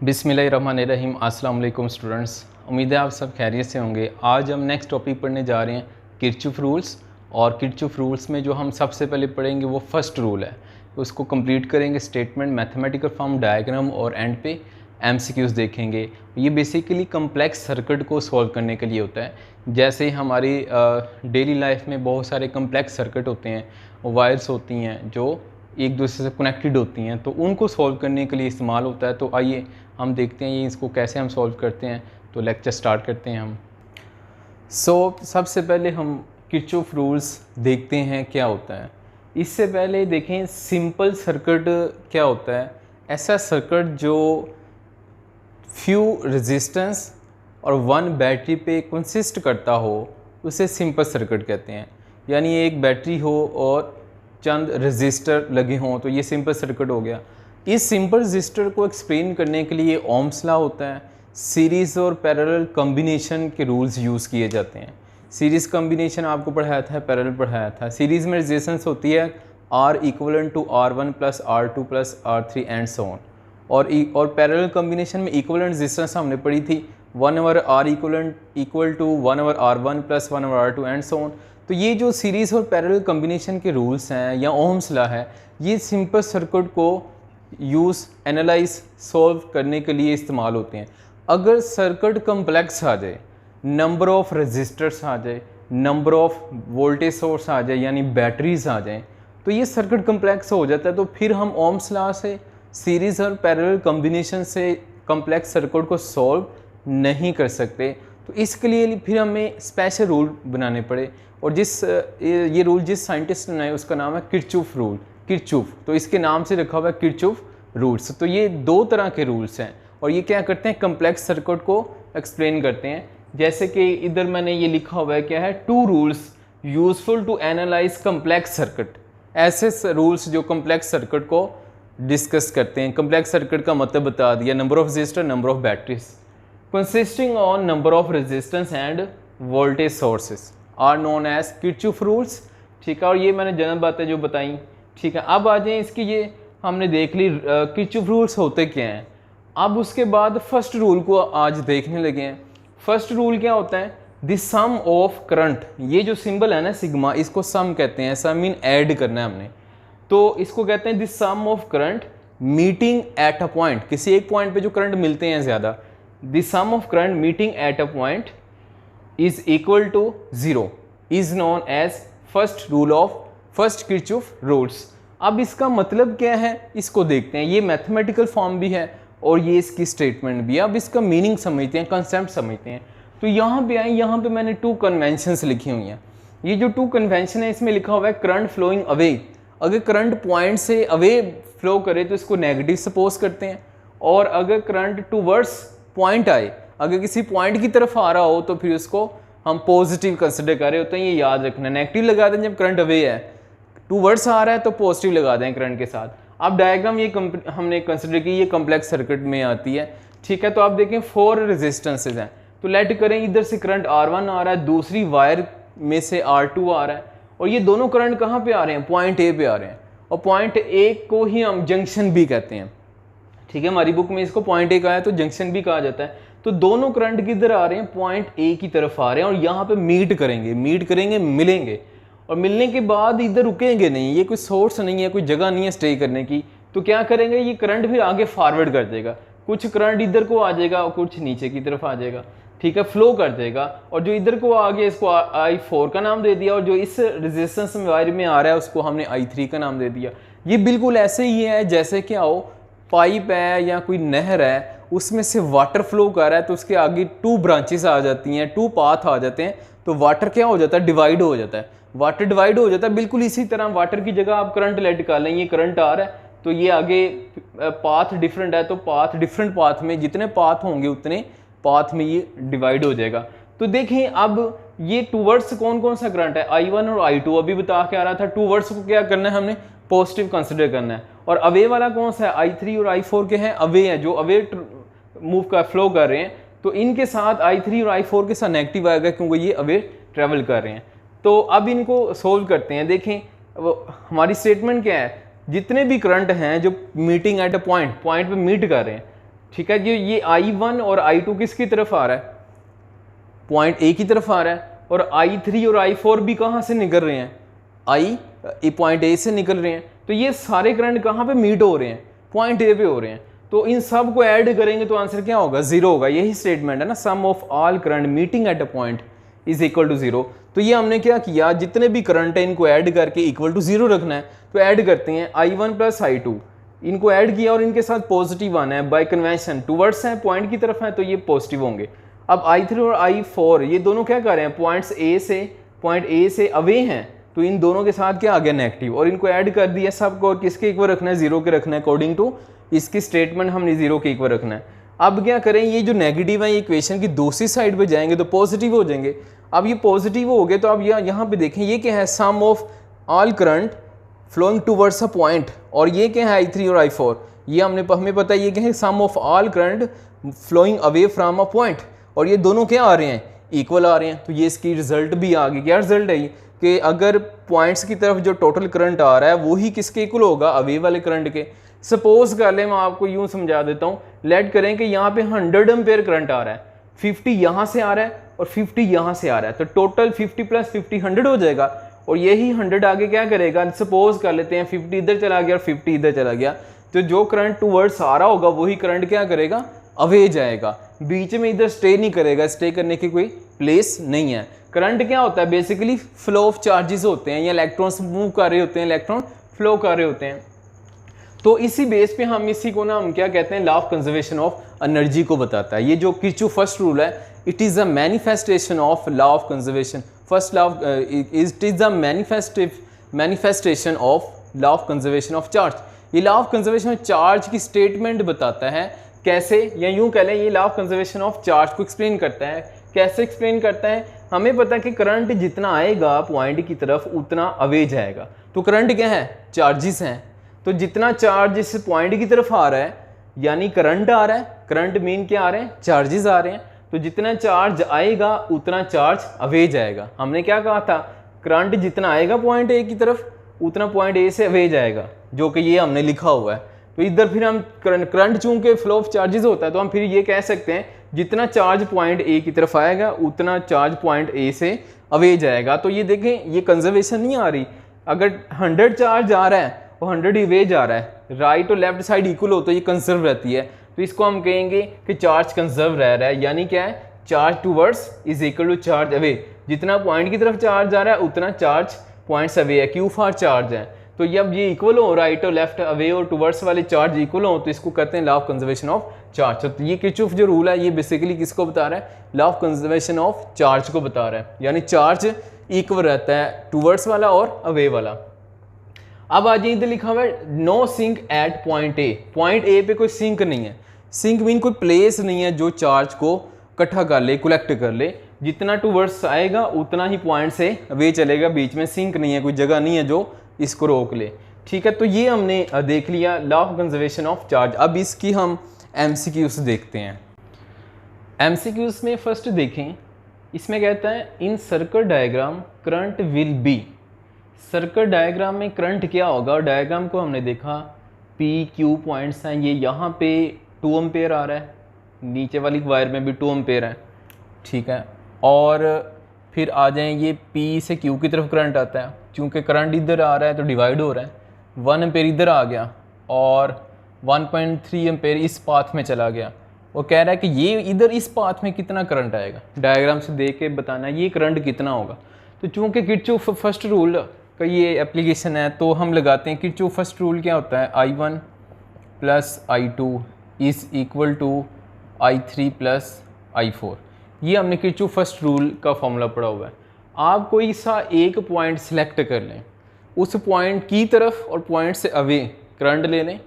बिस्मिल्लाहिर्रहमानिर्रहीम। अस्सलाम वालेकुम स्टूडेंट्स, उम्मीद है आप सब खैरियत से होंगे। आज हम नेक्स्ट टॉपिक पढ़ने जा रहे हैं किरचॉफ रूल्स। और किरचॉफ रूल्स में जो हम सबसे पहले पढ़ेंगे वो फर्स्ट रूल है, उसको कंप्लीट करेंगे। स्टेटमेंट, मैथमेटिकल फॉर्म, डायग्राम और एंड पे एमसीक्यूज़ देखेंगे। ये बेसिकली कम्प्लेक्स सर्किट को सॉल्व करने के लिए होता है। जैसे हमारी डेली लाइफ में बहुत सारे कम्प्लेक्स सर्किट होते हैं, वायर्स होती हैं जो एक दूसरे से कनेक्टेड होती हैं, तो उनको सॉल्व करने के लिए इस्तेमाल होता है। तो आइए हम देखते हैं ये इसको कैसे हम सॉल्व करते हैं। तो लेक्चर स्टार्ट करते हैं हम। सबसे पहले हम किरचॉफ रूल्स देखते हैं क्या होता है। इससे पहले देखें सिंपल सर्किट क्या होता है। ऐसा सर्किट जो फ्यू रेजिस्टेंस और वन बैटरी पे कंसिस्ट करता हो उसे सिंपल सर्किट कहते हैं। यानी एक बैटरी हो और चंद रेजिस्टर लगे हों तो ये सिंपल सर्किट हो गया। इस सिंपल रजिस्टर को एक्सप्लेन करने के लिए ओम्स लॉ होता है। सीरीज़ और पैरेलल कॉम्बिनेशन के रूल्स यूज़ किए जाते हैं। सीरीज़ कॉम्बिनेशन आपको पढ़ाया था, पैरेलल पढ़ाया था। सीरीज़ में रेजिस्टेंस होती है R equal to R1 plus R2 plus R3 and so on. और पैरेलल कॉम्बिनेशन में इक्वलेंट रेजिस्टेंस हमने पढ़ी थी 1/R equal to 1/R1 plus 1/R2 and so on. तो ये जो सीरीज़ और पैरेलल कॉम्बिनेशन के रूल्स हैं या ओम्स लॉ है, ये सिंपल सर्किट को यूज़ एनालाइज सॉल्व करने के लिए इस्तेमाल होते हैं। अगर सर्किट कम्प्लेक्स आ जाए, नंबर ऑफ रजिस्टर्स आ जाए, नंबर ऑफ वोल्टेज सोर्स आ जाए यानी बैटरीज आ जाएं, तो ये सर्किट कम्प्लेक्स हो जाता है। तो फिर हम ओम्स लॉ से, सीरीज़ और पैरेलल कॉम्बिनेशन से कम्प्लेक्स सर्किट को सॉल्व नहीं कर सकते। तो इसके लिए फिर हमें स्पेशल रूल बनाने पड़े। और ये रूल जिस साइंटिस्ट ने बनाया उसका नाम है किरचॉफ रूल। किरचॉफ, तो इसके नाम से रखा हुआ है किरचॉफ रूल्स। तो ये दो तरह के रूल्स हैं और ये क्या करते हैं, कम्प्लेक्स सर्किट को एक्सप्लेन करते हैं। जैसे कि इधर मैंने ये लिखा हुआ है क्या है, 2 rules useful to analyse complex circuit. ऐसे रूल्स जो कम्प्लेक्स सर्किट को डिस्कस करते हैं। कम्प्लेक्स सर्किट का मतलब बता दिया, number of register, number of batteries, consisting on number of resistance and voltage sources are known as Kirchhoff rules. ठीक है, और ये मैंने जनरल बातें जो बताई। ठीक है, अब आ जाए इसकी, ये हमने देख ली किरचॉफ रूल्स होते क्या हैं। अब उसके बाद फर्स्ट रूल को आज देखने लगे हैं। फर्स्ट रूल क्या होता है, द सम ऑफ करंट। ये जो सिंबल है ना सिग्मा, इसको सम कहते हैं। सम मीन ऐड करना है हमने, तो इसको कहते हैं the sum of current meeting at a point. किसी एक पॉइंट पे जो करंट मिलते हैं ज़्यादा, the sum of current meeting at a point is equal to 0 is known as first rule of first Kirchhoff rules. अब इसका मतलब क्या है इसको देखते हैं। ये मैथमेटिकल फॉर्म भी है और ये इसकी स्टेटमेंट भी है। अब इसका मीनिंग समझते हैं, कंसेप्ट समझते हैं। तो यहाँ पे आए, यहाँ पे मैंने 2 कन्वेंशंस लिखी हुई हैं। ये जो 2 कन्वेंशन है इसमें लिखा हुआ है करंट फ्लोइंग अवे। अगर करंट पॉइंट से अवे फ्लो करे तो इसको नेगेटिव सपोज करते हैं, और अगर करंट टूवर्ड्स पॉइंट आए, अगर किसी पॉइंट की तरफ आ रहा हो तो फिर उसको हम पॉजिटिव कंसिडर कर रहे होते हैं। ये याद रखना, नेगेटिव लगा दें जब करंट अवे है, टूवर्ड्स आ रहा है तो पॉजिटिव लगा दें करंट के साथ। अब डायग्राम ये हमने कंसिडर की, ये कम्प्लेक्स सर्किट में आती है। ठीक है, तो आप देखें 4 रेजिस्टेंसेज हैं। तो लेट करें इधर से करंट R1 आ रहा है, दूसरी वायर में से R2 आ रहा है, और ये दोनों करंट कहाँ पे आ रहे हैं, पॉइंट ए पे आ रहे हैं। और पॉइंट ए को ही हम जंक्शन भी कहते हैं। ठीक है, हमारी बुक में इसको पॉइंट ए कहा है तो जंक्शन भी कहा जाता है। तो दोनों करंट किधर आ रहे हैं, पॉइंट ए की तरफ आ रहे हैं, और यहाँ पे मीट करेंगे, मिलेंगे। और मिलने के बाद इधर रुकेंगे नहीं, ये कोई सोर्स नहीं है, कोई जगह नहीं है स्टे करने की। तो क्या करेंगे, ये करंट फिर आगे फॉरवर्ड कर देगा। कुछ करंट इधर को आ जाएगा और कुछ नीचे की तरफ आ जाएगा। ठीक है, फ्लो कर देगा। और जो इधर को आ गया इसको I4 का नाम दे दिया, और जो इस रेजिस्टेंस वायर में आ रहा है उसको हमने I3 का नाम दे दिया। ये बिल्कुल ऐसे ही है जैसे क्या हो, पाइप है या कोई नहर है, उसमें से वाटर फ्लो कर रहा है, तो उसके आगे 2 ब्रांचेस आ जाती हैं, 2 पाथ आ जाते हैं। तो वाटर क्या हो जाता है, डिवाइड हो जाता है। वाटर डिवाइड हो जाता है। बिल्कुल इसी तरह वाटर की जगह आप करंट लेट कर लें, ये करंट आ रहा है तो ये आगे पाथ डिफरेंट है, तो पाथ डिफरेंट पाथ में जितने पाथ होंगे उतने पाथ में ये डिवाइड हो जाएगा। तो देखें अब ये टूवर्ड्स कौन कौन सा करंट है, I1 और I2 अभी बता के आ रहा था। टूवर्ड्स को क्या करना है, हमने पॉजिटिव कंसिडर करना है। और अवे वाला कौन सा है, I3 और I4 के हैं, अवे है, जो अवे मूव का फ्लो कर रहे हैं। तो इनके साथ I3 और I4 के साथ नेगेटिव आएगा क्योंकि ये अवे ट्रेवल कर रहे हैं। तो अब इनको सोल्व करते हैं। देखें हमारी स्टेटमेंट क्या है, जितने भी करंट हैं जो मीटिंग एट अ पॉइंट पे मीट कर रहे हैं, ठीक है, ये I1 और I2 किसकी तरफ आ रहा है, पॉइंट ए की तरफ आ रहा है, और I3 और I4 भी कहाँ से निकल रहे हैं, पॉइंट ए से निकल रहे हैं। तो ये सारे करंट कहाँ पे मीट हो रहे हैं, पॉइंट ए पे हो रहे हैं। तो इन सब को ऐड करेंगे तो आंसर क्या होगा, 0 होगा। यही स्टेटमेंट है ना, sum of all current meeting at a point is equal to 0। तो ये हमने क्या किया, जितने भी करंट है इनको ऐड करके इक्वल टू 0 रखना है। तो ऐड करते हैं I1 प्लस I2, इनको ऐड किया और इनके साथ पॉजिटिव आना है बाय कन्वेंशन, टूवर्ड्स है, पॉइंट की तरफ है, तो ये पॉजिटिव होंगे। अब I3 और I4 ये दोनों क्या कर रहे हैं, पॉइंट ए से अवे हैं, तो इन दोनों के साथ क्या आ गया, नेगेटिव, और इनको ऐड कर दिया सबको, और किसके इक्वल रखना है, 0 के रखना है। अकॉर्डिंग टू इसकी स्टेटमेंट हमने 0 के इक्वल रखना है। अब क्या करें, ये जो नेगेटिव है ये इक्वेशन की दूसरी साइड पे जाएंगे तो पॉजिटिव हो जाएंगे। अब ये पॉजिटिव हो गए तो अब यहाँ पे देखें ये क्या है, sum of all current flowing towards a point, और ये क्या है I3 और I4, ये हमें पता है ये क्या है, sum of all current flowing away from a point, और ये दोनों क्या आ रहे हैं, इक्वल आ रहे हैं। तो ये इसकी रिजल्ट भी आ गई। क्या रिजल्ट है ये, कि अगर पॉइंट्स की तरफ जो टोटल करंट आ रहा है वही किसके इक्वल होगा, अवे वाले करंट के। सपोज कर ले, मैं आपको यूं समझा देता हूं, लेट करें कि यहाँ पे 100 एम्पेयर करंट आ रहा है, 50 यहाँ से आ रहा है और 50 यहाँ से आ रहा है, तो टोटल 50 प्लस 50 100 हो जाएगा। और यही 100 आगे क्या करेगा, सपोज कर लेते हैं 50 इधर चला गया और 50 इधर चला गया, तो जो करंट टूवर्ड्स आ रहा होगा वही करंट क्या करेगा, अवे जाएगा, बीच में इधर स्टे नहीं करेगा, स्टे करने की कोई प्लेस नहीं है। करंट क्या होता है, बेसिकली फ्लो ऑफ चार्जेस होते हैं, या इलेक्ट्रॉन्स मूव कर रहे होते हैं, इलेक्ट्रॉन फ्लो कर रहे होते हैं। तो इसी बेस पे हम इसी को ना हम क्या कहते हैं, law of conservation of energy को बताता है। ये जो किरचॉफ फर्स्ट रूल है, it is a manifestation of law of conservation, first law it is a manifestation of law of conservation of charge. ये law of conservation of charge की statement बताता है, कैसे, या यूं कह लें ये law of conservation of charge को एक्सप्लेन करता है। कैसे एक्सप्लेन करता है, हमें पता है कि करंट जितना आएगा पॉइंट की तरफ उतना अवे जाएगा। तो करंट क्या है, चार्जेस हैं, तो जितना चार्ज इस पॉइंट की तरफ आ रहा है यानी करंट आ रहा है, करंट मीन क्या आ रहे हैं, चार्जेस आ रहे हैं, तो जितना चार्ज आएगा उतना चार्ज अवे जाएगा। हमने क्या कहा था, करंट जितना आएगा पॉइंट ए की तरफ उतना पॉइंट ए से अवे जाएगा, जो कि ये हमने लिखा हुआ है। तो इधर फिर हम करंट चूंकि फ्लो ऑफ चार्जेस होता है, तो हम फिर ये कह सकते हैं जितना चार्ज पॉइंट ए की तरफ आएगा उतना चार्ज पॉइंट ए से अवे जाएगा। तो ये देखें, ये कंजर्वेशन नहीं आ रही, अगर 100 चार्ज आ रहा है और 100 अवे जा रहा है, राइट और लेफ्ट साइड इक्वल हो तो ये कंजर्व रहती है, तो इसको हम कहेंगे कि चार्ज कंजर्व रह रहा है, यानी क्या है, charge towards is equal to charge away. जितना पॉइंट की तरफ चार्ज आ रहा है उतना चार्ज पॉइंट्स अवे है, क्यू फॉर चार्ज है। तो जब ये इक्वल हो, राइट और लेफ्ट अवे और टूवर्ड्स वाले चार्ज इक्वल हो, तो इसको कहते हैं law of conservation of charge. तो ये किरचॉफ जो रूल है ये बेसिकली किसको बता रहा है, law of conservation of charge को बता रहा है, यानी चार्ज इक्वल रहता है टूवर्ड्स वाला और अवे वाला। अब आज इधर लिखा हुआ है no sink at point A, point A पे कोई सिंक नहीं है। सिंक मीन कोई प्लेस नहीं है जो चार्ज को इकट्ठा कर ले, कलेक्ट कर ले, जितना टूवर्ड्स आएगा उतना ही पॉइंट से वे चलेगा, बीच में सिंक नहीं है, कोई जगह नहीं है जो इसको रोक ले। ठीक है, तो ये हमने देख लिया law of conservation of charge. अब इसकी हम एमसीक्यूज देखते हैं। एमसीक्यूज में फर्स्ट देखें, इसमें कहता है in circuit diagram current will be, circuit diagram में करंट क्या होगा, डायग्राम को हमने देखा, पी क्यू पॉइंट्स हैं, ये यहाँ पे 2 एम्पेयर आ रहा है, नीचे वाली वायर में भी 2 एम्पेयर है, ठीक है, और फिर आ जाएं ये पी से क्यू की तरफ करंट आता है, चूँकि करंट इधर आ रहा है तो डिवाइड हो रहा है, 1 एम्पेयर इधर आ गया और 1.3 एम्पेयर इस पाथ में चला गया। वो कह रहा है कि ये इधर इस पाथ में कितना करंट आएगा, डायग्राम से देख के बताना है ये करंट कितना होगा। तो चूँकि किरचॉफ फर्स्ट रूल का ये एप्लीकेशन है, तो हम लगाते हैं किरचॉफ फर्स्ट रूल क्या होता है, I1 plus I2 is equal to I3 plus I4। ये हमने किरचॉफ फर्स्ट रूल का फॉर्मूला पढ़ा हुआ है। आप कोई सा एक पॉइंट सेलेक्ट कर लें, उस पॉइंट की तरफ और पॉइंट से अवे करंट ले लें,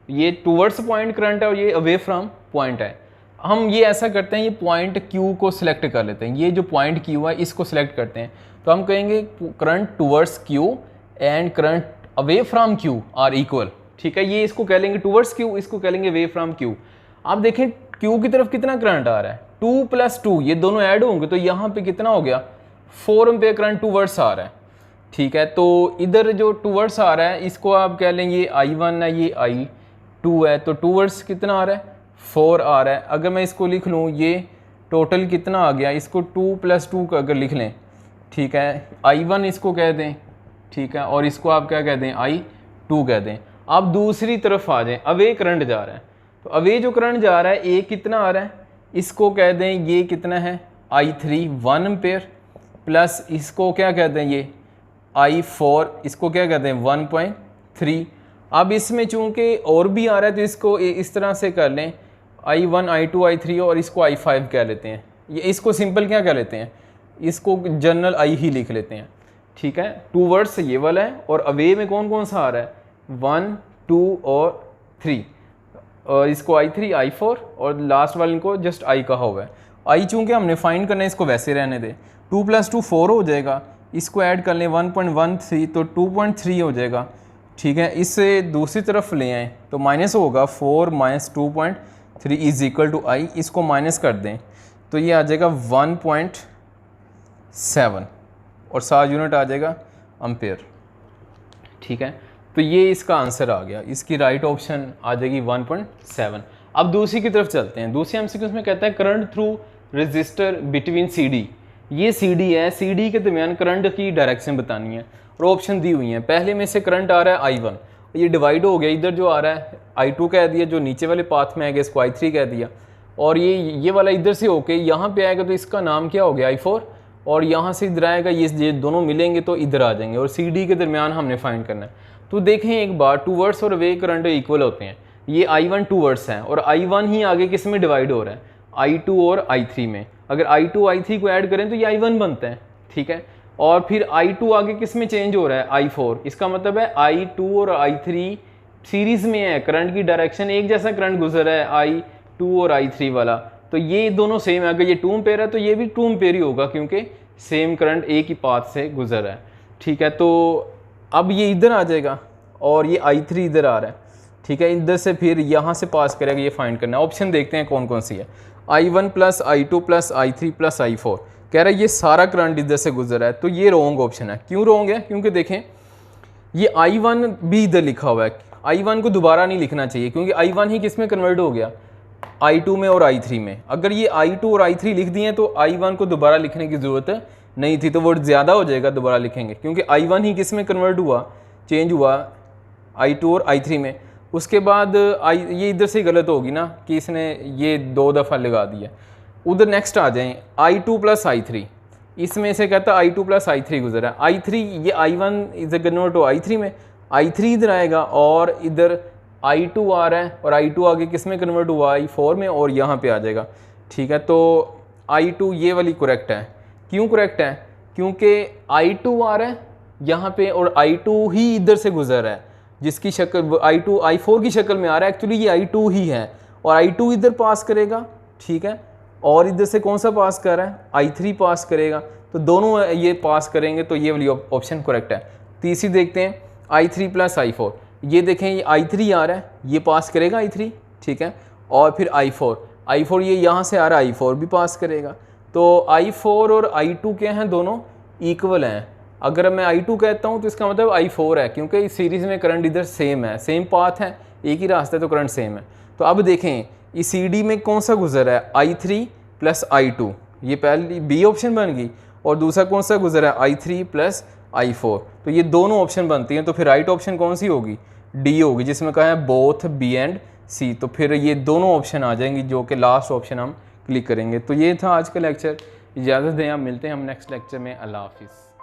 ये टूवर्ड्स पॉइंट करंट है और ये अवे फ्रॉम पॉइंट है। हम ये ऐसा करते हैं, ये पॉइंट Q को सिलेक्ट कर लेते हैं, ये जो पॉइंट Q है इसको सिलेक्ट करते हैं, तो हम कहेंगे current towards Q and current away from Q are equal. ठीक है, ये इसको कह लेंगे टूवर्ड्स Q, इसको कह लेंगे अवे फ्रॉम Q। आप देखें Q की तरफ कितना करंट आ रहा है, 2 + 2, ये दोनों ऐड होंगे तो यहाँ पे कितना हो गया, 4 एम्पेयर करंट टूवर्ड्स आ रहा है। ठीक है, तो इधर जो टूवर्ड्स आ रहा है इसको आप कह लेंगे I1 है, ये I2 है, तो टूवर्ड्स कितना आ रहा है, 4 आ रहा है। अगर मैं इसको लिख लूँ ये टोटल कितना आ गया, इसको 2 + 2 का अगर लिख लें, ठीक है, I1 इसको कह दें, ठीक है, और इसको आप क्या कह दें, I2 कह दें। आप दूसरी तरफ आ जाएं, अब एक करंट जा रहा है, तो अब ये जो करंट जा रहा है ए कितना आ रहा है, इसको कह दें ये कितना है I3 1 एम्पेयर, प्लस इसको क्या कहते हैं ये I4, इसको क्या कहते हैं 1.3। अब इसमें चूंकि और भी आ रहा है तो इसको इस तरह से कर लें I1 I2 I3 और इसको I5 कह लेते हैं। ये इसको सिंपल क्या कह लेते हैं, इसको जनरल I ही लिख लेते हैं, ठीक है। टूवर्ड्स ये वाला है और अवे में कौन कौन सा आ रहा है 1 2 और 3, और इसको I3 I4 और लास्ट वाले को जस्ट I कहा हुआ है। I चूँकि हमने फाइंड करना है इसको वैसे रहने दे, 2 + 2 4 हो जाएगा, इसको ऐड कर लें 1.13 तो 2.3 हो जाएगा, ठीक है। इससे दूसरी तरफ ले आएँ तो माइनस होगा 4 - 2.3 = I, इसको माइनस कर दें तो ये आ जाएगा 1.7 और 7 यूनिट आ जाएगा एम्पेयर, ठीक है। तो ये इसका आंसर आ गया, इसकी राइट ऑप्शन आ जाएगी 1.7। अब दूसरी की तरफ चलते हैं। दूसरी एमसीक्यू में कहता है current through register between CD। ये CD है, CD के दरमियान करंट की डायरेक्शन बतानी है और ऑप्शन दी हुई है। पहले में से करंट आ रहा है I1, ये डिवाइड हो गया, इधर जो आ रहा है I2 कह दिया, जो नीचे वाले पाथ में आएगा इसको I3 कह दिया, और ये वाला इधर से होके यहाँ पे आएगा तो इसका नाम क्या हो गया I4, और यहाँ से इधर आएगा, ये दोनों मिलेंगे तो इधर आ जाएंगे, और CD के दरमियान हमने फाइंड करना है। तो देखें एक बार, टूवर्ड्स और अवे करंट इक्वल होते हैं। ये I1 टूवर्ड्स हैं और I1 ही आगे किस में डिवाइड हो रहा है I2 और I3 में। अगर I2 I3 को ऐड करें तो ये I1 बनता है, ठीक है। और फिर I2 आगे किस में चेंज हो रहा है I4, इसका मतलब है I2 और I3 सीरीज़ में है, करंट की डायरेक्शन एक जैसा करंट गुजर रहा है I2 और I3 वाला, तो ये दोनों सेम है। अगर ये 2 एम्पेयर है तो ये भी 2 एम्पेयर ही होगा क्योंकि सेम करंट एक ही पाथ से गुजर रहा है, ठीक है। तो अब ये इधर आ जाएगा और ये I3 इधर आ रहा है, ठीक है। इधर से फिर यहाँ से पास करेगा, ये फाइंड करना है। ऑप्शन देखते हैं कौन कौन सी है, I1 + I2 + I3 + I4 कह रहा है ये सारा करंट इधर से गुजर रहा है, तो ये रॉन्ग ऑप्शन है। क्यों रॉन्ग है, क्योंकि देखें ये I1 भी इधर लिखा हुआ है, I1 को दोबारा नहीं लिखना चाहिए क्योंकि I1 ही किस में कन्वर्ट हो गया I2 में और I3 में। अगर ये I2 और I3 लिख दिए तो I1 को दोबारा लिखने की ज़रूरत नहीं थी, तो वो ज़्यादा हो जाएगा दोबारा लिखेंगे, क्योंकि I1 ही किस में कन्वर्ट हुआ, चेंज हुआ I2 और I3 में। उसके बाद ये इधर से गलत होगी ना कि इसने ये 2 दफ़ा लगा दिया। उधर नेक्स्ट आ जाएं I2 + I3, इसमें से कहता है I2 + I3 गुजरा है। I3 ये I1 इधर कन्वर्ट हो I3 में, I3 इधर आएगा और इधर I2 आ रहा है और I2 आगे किस में कन्वर्ट हुआ I4 में, और यहाँ पे आ जाएगा, ठीक है। तो I2 ये वाली करेक्ट है। क्यों करेक्ट है, क्योंकि I2 आ रहा है यहाँ पे और I2 ही इधर से गुजर रहा है, जिसकी शक्ल I2 I4 की शक्ल में आ रहा है, एक्चुअली ये I2 ही है, और I2 इधर पास करेगा, ठीक है, और इधर से कौन सा पास कर रहा है I3 पास करेगा, तो दोनों ये पास करेंगे, तो ये वाली ऑप्शन करेक्ट है। तीसरी देखते हैं I3 + I4, ये देखें ये I3 आ रहा है, ये पास करेगा I3, ठीक है, और फिर I4 ये यहाँ से आ रहा है, I4 भी पास करेगा। तो I4 और I2 क्या हैं, दोनों इक्वल हैं। अगर मैं I2 कहता हूँ तो इसका मतलब I4 है, क्योंकि इस सीरीज़ में करंट इधर सेम है, सेम पाथ है, एक ही रास्ता है, तो करंट सेम है। तो अब देखें इस CD में कौन सा गुजर है I3 + I2, ये पहली B ऑप्शन बन गई, और दूसरा कौन सा गुजर है I3 + I4, तो ये दोनों ऑप्शन बनती हैं। तो फिर राइट ऑप्शन कौन सी होगी, D होगी, जिसमें कहा है बोथ B एंड C। तो फिर ये दोनों ऑप्शन आ जाएंगी, जो कि लास्ट ऑप्शन हम क्लिक करेंगे। तो ये था आज का लेक्चर, इजाज़त दें, आप मिलते हैं हम नेक्स्ट लेक्चर में। अल्लाह हाफिज़।